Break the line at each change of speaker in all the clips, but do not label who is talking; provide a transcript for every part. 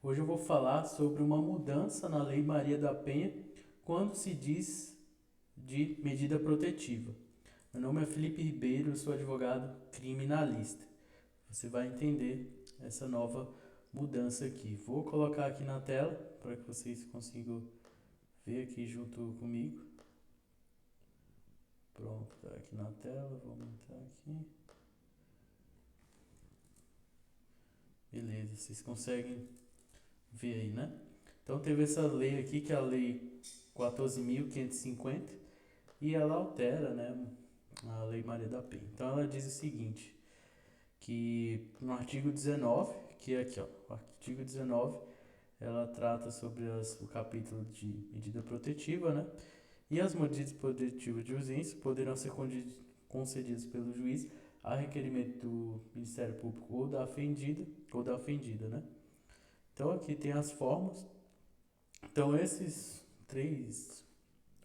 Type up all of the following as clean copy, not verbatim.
Hoje eu vou falar sobre uma mudança na Lei Maria da Penha quando se diz de medida protetiva. Meu nome é Felipe Ribeiro, eu sou advogado criminalista. Você vai entender essa nova mudança aqui. Vou colocar aqui na tela para que vocês consigam ver aqui junto comigo. Pronto, tá aqui na tela, vou aumentar aqui. Beleza, vocês conseguem ver aí, né? Então teve essa lei aqui, que é a Lei 14.550, e ela altera, né, a Lei Maria da Penha. Então ela diz o seguinte, que no artigo 19, que é aqui, ó, o artigo 19, ela trata sobre o capítulo de medida protetiva, né? E as medidas protetivas de urgência poderão ser concedidas pelo juiz a requerimento do Ministério Público ou da ofendida, né? Então aqui tem as formas. Então esses três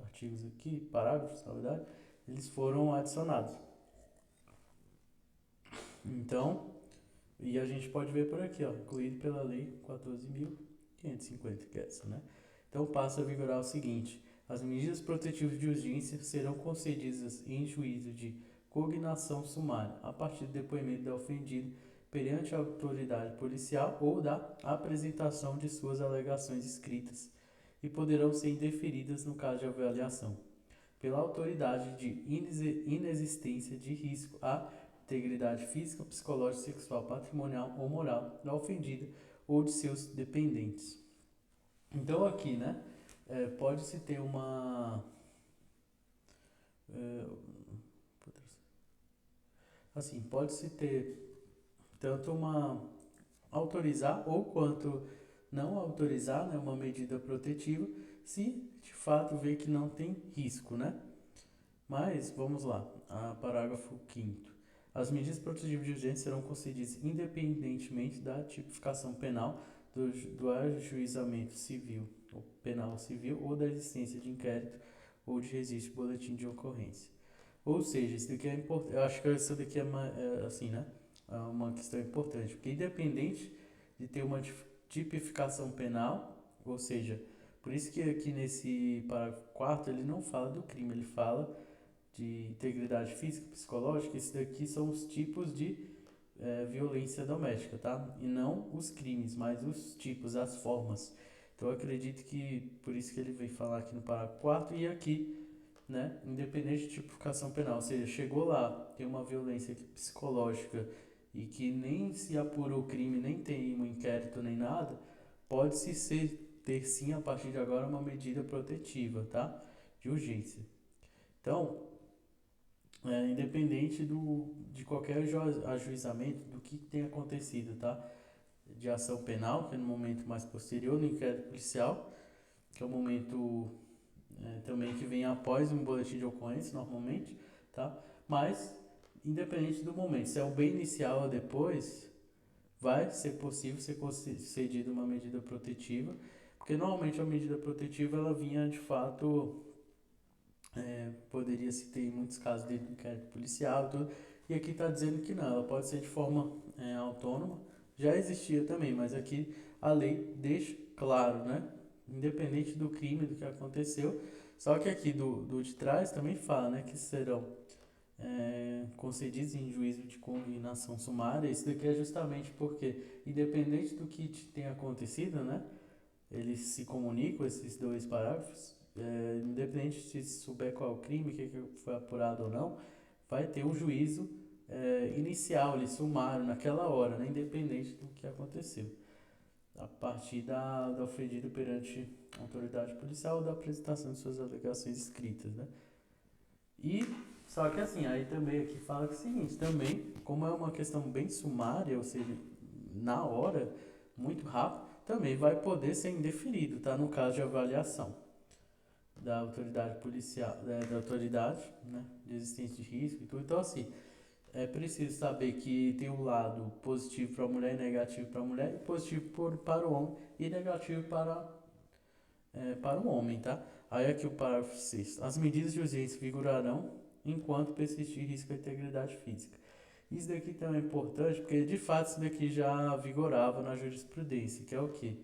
artigos aqui, parágrafos, na verdade, eles foram adicionados. Então, e a gente pode ver por aqui, ó, incluído pela Lei 14.550, que é essa, né? Então passa a vigorar o seguinte: as medidas protetivas de urgência serão concedidas em juízo de cognação sumária, a partir do depoimento da ofendida perante a autoridade policial ou da apresentação de suas alegações escritas, e poderão ser indeferidas no caso de avaliação pela autoridade de inexistência de risco à integridade física, psicológica, sexual, patrimonial ou moral da ofendida ou de seus dependentes. Então aqui, né, pode-se ter uma... é, assim, pode-se ter tanto uma... autorizar ou quanto não autorizar, né, uma medida protetiva, se de fato vê que não tem risco, né? Mas, vamos lá, parágrafo 5º. As medidas protetivas de urgência serão concedidas independentemente da tipificação penal, do ajuizamento civil ou penal civil ou da existência de inquérito ou de registro de boletim de ocorrência. Ou seja, isso daqui é importante. Eu acho que isso daqui assim, né? É uma questão importante, porque independente de ter uma tipificação penal, ou seja, por isso que aqui nesse parágrafo 4 ele não fala do crime, ele fala de integridade física, psicológica. Esses daqui são os tipos de violência doméstica, tá? E não os crimes, mas os tipos, as formas. Então eu acredito que por isso que ele veio falar aqui no parágrafo 4 e aqui, né, independente de tipificação penal, ou seja, chegou lá, tem uma violência psicológica e que nem se apurou o crime, nem tem um inquérito nem nada, pode-se ter sim a partir de agora uma medida protetiva, tá? De urgência. Então, independente de qualquer ajuizamento do que tenha acontecido, tá? De ação penal, que é no momento mais posterior, no inquérito policial, que é o momento também que vem após um boletim de ocorrência, normalmente, tá? Mas, independente do momento, se é o bem inicial ou depois, vai ser possível ser concedida uma medida protetiva, porque normalmente a medida protetiva ela vinha de fato, poderia se ter em muitos casos dentro do inquérito policial, tudo, e aqui está dizendo que não, ela pode ser de forma autônoma, já existia também, mas aqui a lei deixa claro, né? Independente do crime, do que aconteceu, só que aqui do de trás também fala, né, que serão concedidos em juízo de condenação sumária. Isso daqui é justamente porque, independente do que tenha acontecido, né, eles se comunicam, esses dois parágrafos, independente de se souber qual é o crime, que foi apurado ou não, vai ter um juízo inicial, ali, sumário, naquela hora, né, independente do que aconteceu, a partir da ofendida perante a autoridade policial ou da apresentação de suas alegações escritas, né? E, só que assim, aí também aqui fala que é o seguinte, também, como é uma questão bem sumária, ou seja, na hora, muito rápido, também vai poder ser indeferido, tá? No caso de avaliação da autoridade policial, da autoridade, né, de existência de risco e tudo. Então, assim, é preciso saber que tem um lado positivo para a mulher e negativo para a mulher, e positivo para o homem e negativo para o homem, tá? Aí aqui o parágrafo 6. As medidas de urgência vigorarão enquanto persistir risco à integridade física Isso daqui também é importante, porque de fato isso daqui já vigorava na jurisprudência, que é o quê?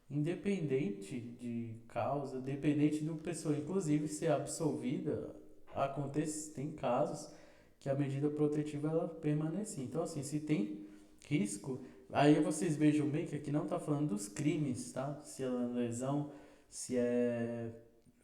Independente de causa, independente do pessoa, inclusive ser absolvida, acontece, tem casos que a medida protetiva ela permanecia. Então, assim, se tem risco, aí vocês vejam bem que aqui não está falando dos crimes, tá? Se é lesão, se é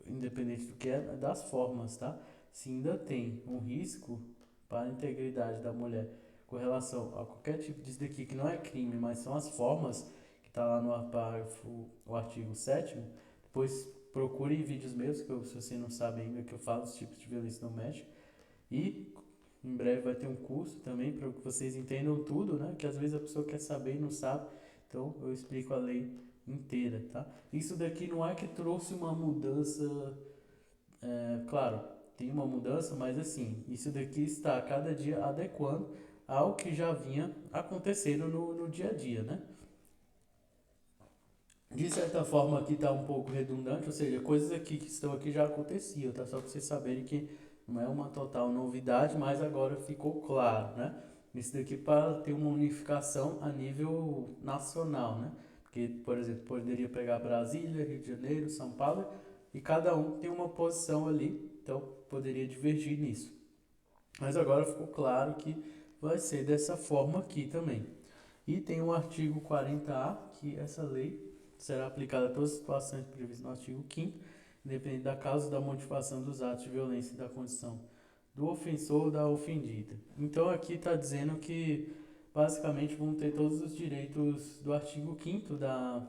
independente do que é, das formas, tá? Se ainda tem um risco para a integridade da mulher com relação a qualquer tipo disso daqui, que não é crime, mas são as formas, que está lá no parágrafo, o artigo 7º, depois procure vídeos meus, que eu, se você não sabe ainda, que eu falo dos tipos de violência doméstica, e em breve vai ter um curso também para que vocês entendam tudo, né? Que às vezes a pessoa quer saber e não sabe, então eu explico a lei inteira, tá? Isso daqui não é que trouxe uma mudança, claro, tem uma mudança, mas assim, isso daqui está a cada dia adequando ao que já vinha acontecendo no dia a dia, né? De certa forma aqui está um pouco redundante, ou seja, coisas aqui que estão aqui já aconteciam, tá? Só para vocês saberem que não é uma total novidade, mas agora ficou claro, né? Isso daqui para ter uma unificação a nível nacional, né? Porque, por exemplo, poderia pegar Brasília, Rio de Janeiro, São Paulo, e cada um tem uma posição ali, então poderia divergir nisso. Mas agora ficou claro que vai ser dessa forma aqui também. E tem o artigo 40A, que essa lei será aplicada a todas as situações previstas no artigo 5º, independente da causa da motivação dos atos de violência e da condição do ofensor ou da ofendida. Então aqui está dizendo que basicamente vão ter todos os direitos do artigo 5º da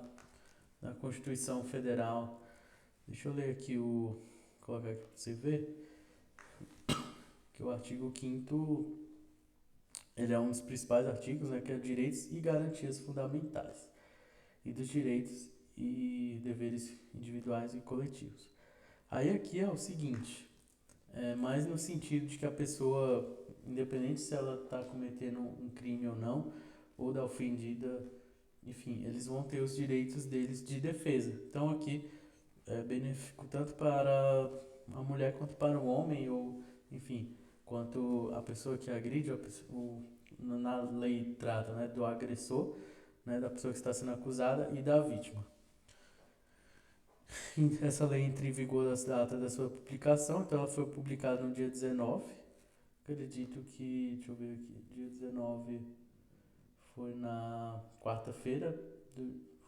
Constituição Federal. Deixa eu ler aqui colocar aqui para você ver, que o artigo 5º ele é um dos principais artigos, né, que é direitos e garantias fundamentais e dos direitos e deveres individuais e coletivos. Aí aqui é o seguinte, mais no sentido de que a pessoa, independente se ela está cometendo um crime ou da ofendida, enfim, eles vão ter os direitos deles de defesa. Então aqui é benéfico tanto para a mulher quanto para o homem, ou enfim, quanto a pessoa que agride, na lei trata, né, do agressor, né, da pessoa que está sendo acusada e da vítima. Essa lei entra em vigor das datas da sua publicação, então ela foi publicada no dia 19. Acredito que, deixa eu ver aqui, dia 19 foi na quarta-feira,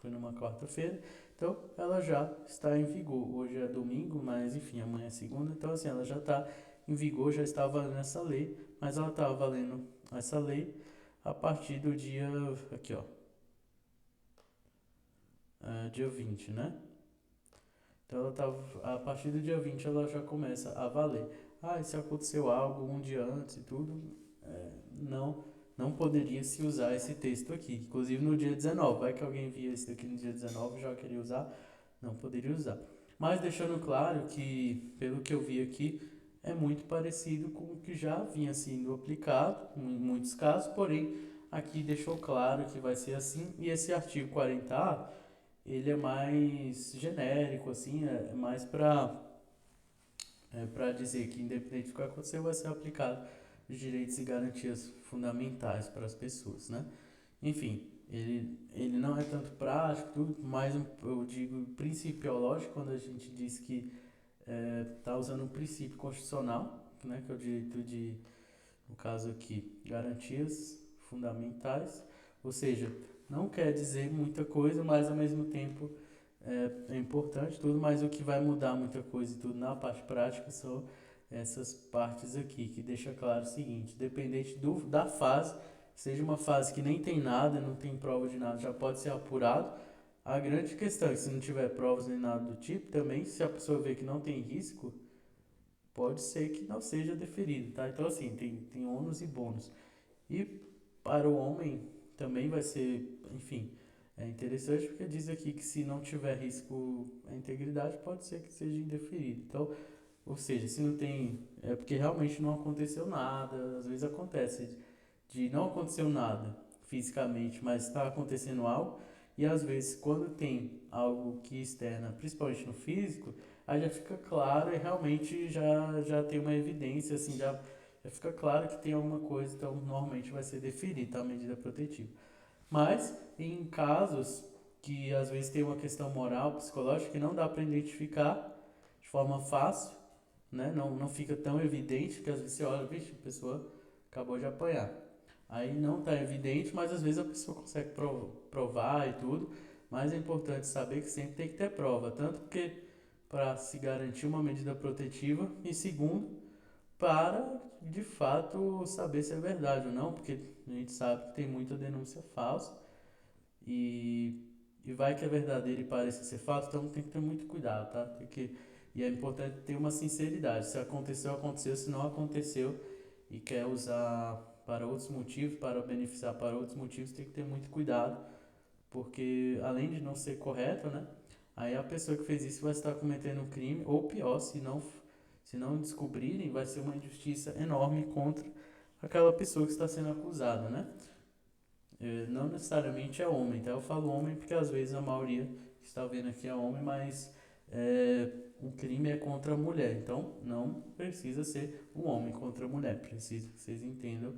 foi numa quarta-feira, então ela já está em vigor. Hoje é domingo, mas enfim, amanhã é segunda, então assim, ela já está em vigor, já está valendo essa lei, mas ela está valendo essa lei a partir do dia, aqui ó, dia 20, né? Então ela tá, a partir do dia 20 ela já começa a valer. Ah, e se aconteceu algo um dia antes e tudo, não, não poderia se usar esse texto aqui. Inclusive no dia 19, vai que alguém via esse daqui no dia 19 e já queria usar, não poderia usar. Mas deixando claro que, pelo que eu vi aqui, é muito parecido com o que já vinha sendo aplicado em muitos casos, porém aqui deixou claro que vai ser assim. E esse artigo 40A ele é mais genérico, assim, é mais para dizer que independente do que acontecer, vai ser aplicado os direitos e garantias fundamentais para as pessoas, né? Enfim, ele não é tanto prático, tudo, mas eu digo principiológico quando a gente diz que está usando um princípio constitucional, né, que é o direito de, no caso aqui, garantias fundamentais, ou seja, não quer dizer muita coisa, mas ao mesmo tempo é importante tudo, mas o que vai mudar muita coisa e tudo na parte prática são essas partes aqui, que deixa claro o seguinte, dependente da fase, seja uma fase que nem tem nada, não tem prova de nada, já pode ser apurado. A grande questão é que se não tiver provas nem nada do tipo, também se a pessoa vê que não tem risco, pode ser que não seja deferido, tá? Então assim, tem ônus e bônus. E para o homem também vai ser, enfim, é interessante porque diz aqui que se não tiver risco à integridade, pode ser que seja indeferido. Então, ou seja, se não tem, é porque realmente não aconteceu nada, às vezes acontece de não aconteceu nada fisicamente, mas está acontecendo algo, e às vezes quando tem algo que externa, principalmente no físico, aí já fica claro e realmente já tem uma evidência, assim, fica claro que tem alguma coisa, então normalmente vai ser deferida a medida protetiva. Mas em casos que às vezes tem uma questão moral, psicológica, que não dá para identificar de forma fácil, né? Não fica tão evidente que às vezes você olha, vixe, a pessoa acabou de apanhar. Aí não está evidente, mas às vezes a pessoa consegue provar e tudo. Mas é importante saber que sempre tem que ter prova, tanto porque para se garantir uma medida protetiva e segundo, para de fato saber se é verdade ou não, porque a gente sabe que tem muita denúncia falsa e, e vai que é verdadeiro e pareça ser falso, então tem que ter muito cuidado, tá? E é importante ter uma sinceridade. Se aconteceu, aconteceu. Se não aconteceu e quer usar para outros motivos, para beneficiar para outros motivos, tem que ter muito cuidado, porque além de não ser correto, né? Aí a pessoa que fez isso vai estar cometendo um crime, ou pior, se não descobrirem, vai ser uma injustiça enorme contra aquela pessoa que está sendo acusada, né? Não necessariamente é homem, tá? Eu falo homem porque às vezes a maioria que está vendo aqui é homem, mas o crime é contra a mulher, então não precisa ser um homem contra a mulher, precisa que vocês entendam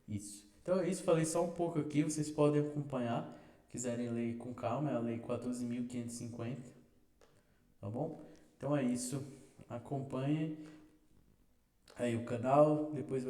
isso. Então é isso, falei só um pouco aqui, vocês podem acompanhar, quiserem ler com calma, é a lei 14.550, tá bom? Então é isso, acompanhem aí o canal, depois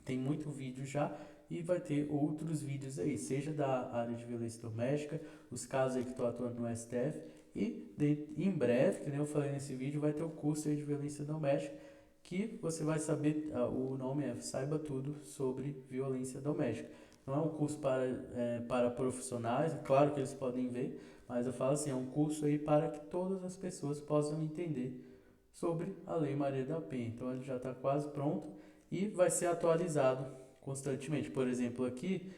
tem muito vídeo já e vai ter outros vídeos aí, seja da área de violência doméstica, os casos aí que estou atuando no STF em breve, que nem eu falei nesse vídeo, vai ter o curso aí de violência doméstica que você vai saber, o nome é Saiba Tudo sobre Violência Doméstica. Não é um curso para profissionais, é claro que eles podem ver, mas eu falo assim, é um curso aí para que todas as pessoas possam entender sobre a Lei Maria da Penha. Então ele já está quase pronto e vai ser atualizado constantemente. Por exemplo, aqui,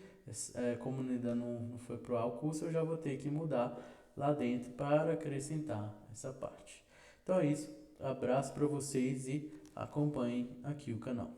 como ainda não foi pro ar o curso, eu já vou ter que mudar lá dentro para acrescentar essa parte. Então é isso. Abraço para vocês e acompanhem aqui o canal.